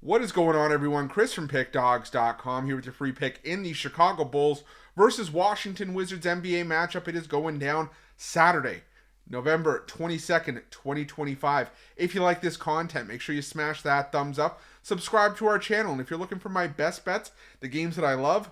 What is going on, everyone? Chris from Pickdawgz.com here with your free pick in the Chicago Bulls versus Washington Wizards NBA matchup. It is going down Saturday, November 22nd, 2025. If you like this content, make sure you smash that thumbs up, subscribe to our channel, and if you're looking for my best bets, the games that I love,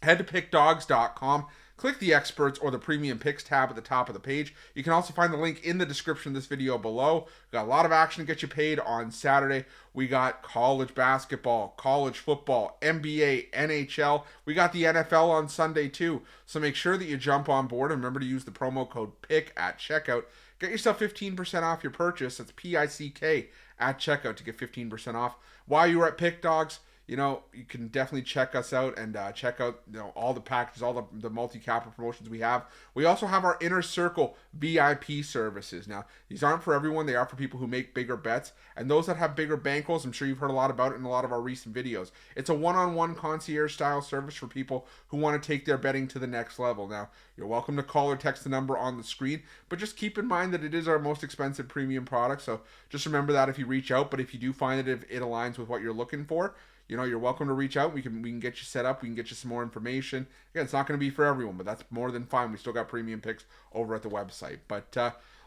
head to Pickdawgz.com. Click the experts or the premium picks tab at the top of the page. You can also find the link in the description of this video below. We got a lot of action to get you paid on Saturday. We got college basketball, college football, NBA, NHL. We got the NFL on Sunday too. So make sure that you jump on board and remember to use the promo code PICK at checkout. Get yourself 15% off your purchase. That's PICK at checkout to get 15% off. While you're at Pickdawgz, you can definitely check us out and check out all the packages, all the multi-capper promotions we have. We also have our Inner Circle VIP services. Now, these aren't for everyone. They are for people who make bigger bets. And those that have bigger bankrolls, I'm sure you've heard a lot about it in a lot of our recent videos. It's a one-on-one concierge-style service for people who want to take their betting to the next level. Now, you're welcome to call or text the number on the screen, but just keep in mind that it is our most expensive premium product. So just remember that if you reach out. But if you do find that it aligns with what you're looking for, you're welcome to reach out. We can get you set up. We can get you some more information. Again, it's not going to be for everyone, but that's more than fine. We still got premium picks over at the website. But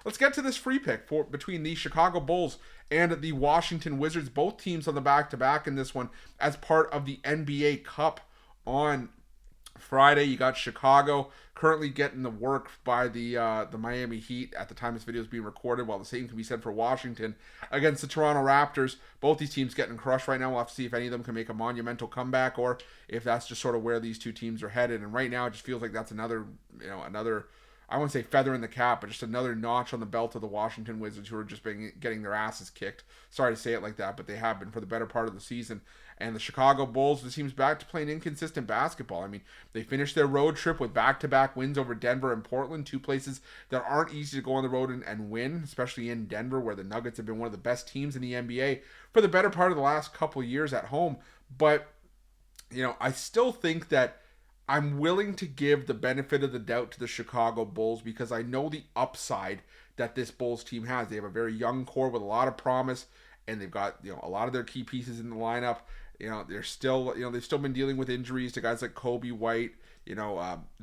let's get to this free pick between the Chicago Bulls and the Washington Wizards. Both teams on the back-to-back in this one as part of the NBA Cup on Friday. You got Chicago currently getting the work by the Miami Heat at the time this video is being recorded, while the same can be said for Washington against the Toronto Raptors. Both these teams getting crushed right now. We'll have to see if any of them can make a monumental comeback or if that's just sort of where these two teams are headed. And right now it just feels like that's another, I wouldn't say feather in the cap, but just another notch on the belt of the Washington Wizards, who are just getting their asses kicked. Sorry to say it like that, but they have been for the better part of the season. And the Chicago Bulls, it seems back to playing inconsistent basketball. I mean, they finished their road trip with back-to-back wins over Denver and Portland, two places that aren't easy to go on the road and win, especially in Denver, where the Nuggets have been one of the best teams in the NBA for the better part of the last couple of years at home. But, I still think that I'm willing to give the benefit of the doubt to the Chicago Bulls because I know the upside that this Bulls team has. They have a very young core with a lot of promise, and they've got a lot of their key pieces in the lineup. They're still they've still been dealing with injuries to guys like Kobe White.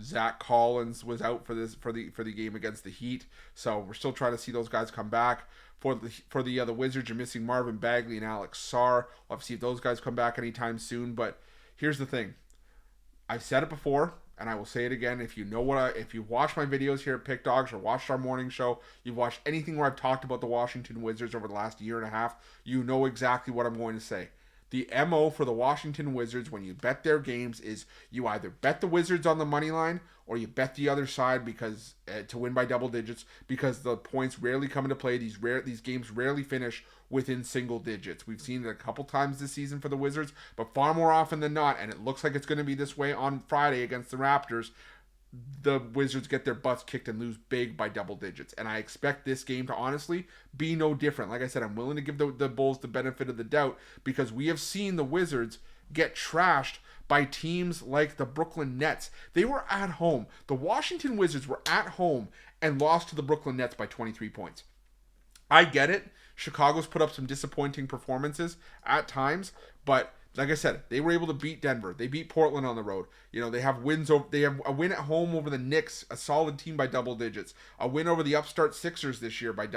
Zach Collins was out for the game against the Heat, so we're still trying to see those guys come back. For the Wizards, you're missing Marvin Bagley and Alex Sarr. We'll have to see if those guys come back anytime soon. But here's the thing. I've said it before, and I will say it again. If you watch my videos here at Pickdawgz or watched our morning show, you've watched anything where I've talked about the Washington Wizards over the last year and a half, you know exactly what I'm going to say. The MO for the Washington Wizards when you bet their games is you either bet the Wizards on the money line or you bet the other side because to win by double digits, because the points rarely come into play. These games rarely finish within single digits. We've seen it a couple times this season for the Wizards, but far more often than not, and it looks like it's going to be this way on Friday against the Raptors, the Wizards get their butts kicked and lose big by double digits. And I expect this game to honestly be no different. Like I said, I'm willing to give the Bulls the benefit of the doubt because we have seen the Wizards get trashed by teams like the Brooklyn Nets. They were at home. The Washington Wizards were at home and lost to the Brooklyn Nets by 23 points. I get it. Chicago's put up some disappointing performances at times, but like I said, they were able to beat Denver. They beat Portland on the road. They have wins. They have a win at home over the Knicks, a solid team by double digits. A win over the upstart Sixers this year by a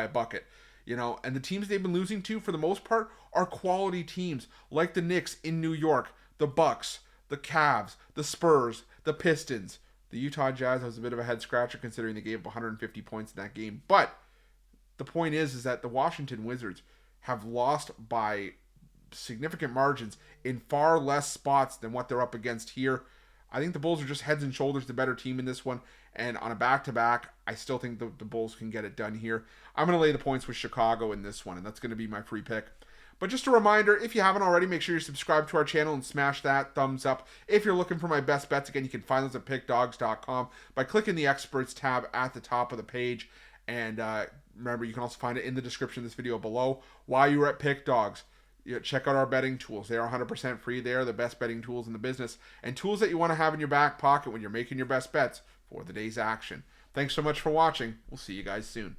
bucket. And the teams they've been losing to, for the most part, are quality teams like the Knicks in New York, the Bucks, the Cavs, the Spurs, the Pistons. The Utah Jazz was a bit of a head scratcher considering they gave up 150 points in that game. But the point is that the Washington Wizards have lost by significant margins in far less spots than what they're up against here. I think the Bulls are just heads and shoulders the better team in this one. And on a back-to-back, I still think the Bulls can get it done here. I'm going to lay the points with Chicago in this one, and that's going to be my free pick. But just a reminder, if you haven't already, make sure you subscribe to our channel and smash that thumbs up. If you're looking for my best bets, again, you can find those at Pickdawgz.com by clicking the Experts tab at the top of the page. And remember, you can also find it in the description of this video below. While you're at Pickdawgz, check out our betting tools. They are 100% free. They are the best betting tools in the business and tools that you want to have in your back pocket when you're making your best bets for the day's action. Thanks so much for watching. We'll see you guys soon.